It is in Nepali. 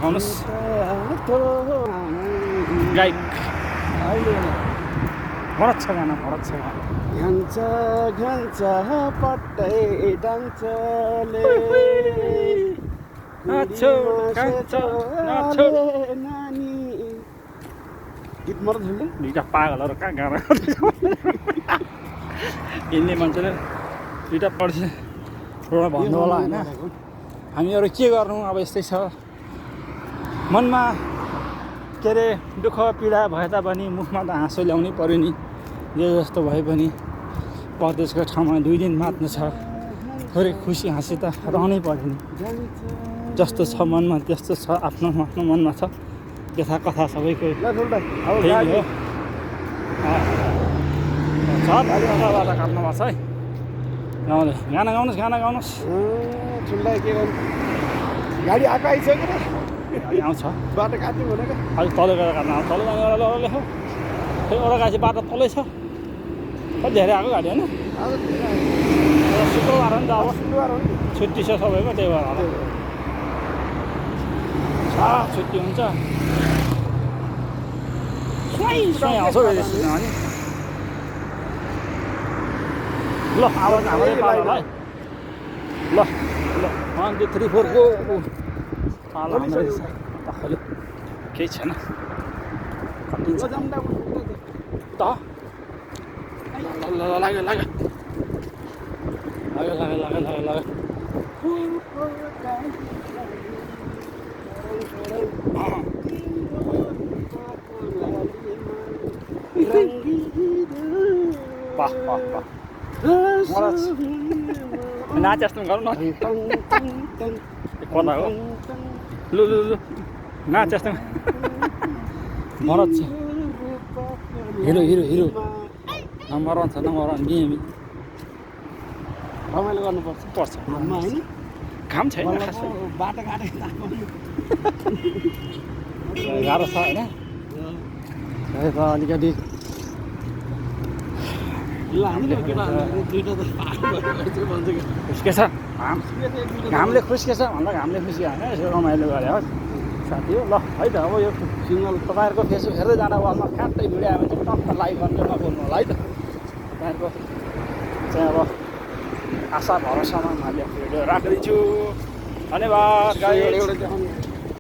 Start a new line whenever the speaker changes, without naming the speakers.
आउनुहोस् गायक भरत छ गाना
घन्छ घन्छ पट्टै डान्चले
नाचो कान्छो नाचो
नानी गीत मर्छ नि
दुईटा पागलहरू कहाँ गाना हिँड्ने मान्छेले दुईटा पढ्छ थोडा भन्नु होला होइन हामीहरू के गर्नु अब यस्तै छ मनमा के अरे दुःख पीडा भए तापनि मुखमा त हाँसो ल्याउनै पर्यो नि जे जस्तो भए पनि परदेशको ठाउँमा 2 दिन मात्नु छ थोरै खुसी हाँसी त रहनै पर्यो नि जस्तो छ मनमा त्यस्तो छ आफ्नो आफ्नो मनमा छ यथा कथा सबैको त्यही हो बाटो काट्नु पर्छ है गाउँले गाना गाउनुहोस्
ठुल्दा के गर्नु गाडी आएको आइसक्यो
गाडी आउँछ
बाटो काट्नु भनेको
अलिक तल गएर काट्नु आउँछ तल जाने एउटा लेखो फेरि एउटा गाडी बाटो तलै छ कति धेरै आएको गाडी होइन शुक्रबार हो नि त अब छुट्टी छ सबैको त्यही भएर छुट्टी हुन्छ स्वाई आउँछ अनि ल आवाज हाम्रै पालो है ल 1 2 3 4 गो पालो हाम्रै तखले केही छैन कटिन्छ त ल लाग्यो वाह नाच जस्तो गरौँ न कता हो लु नाच जस्तो मरद छ हिरो नम्बर 1 छ नम्बर 1 बिएमी
रमाइलो गर्नुपर्छ घाममा होइन
घाम छैन खासै
बाटो काटेको
गाह्रो छ होइन त अलिकति खुस्केछ घामले खुस्केछ भन्दा घामले खुसी होइन यसो रमाइलो गरे हो साथी हो ल है त अब यो सिग्नल तपाईँहरूको फेसबुक हेर्दै जाँदा वालमा फ्याट्टै भिडियो आयो भने चाहिँ टक्क लाइक गर्नु नभुल्नु होला है त तपाईँहरूको चाहिँ अब आशा भरोसामा मैले भिडियो राखिदिन्छु धन्यवाद गाइस।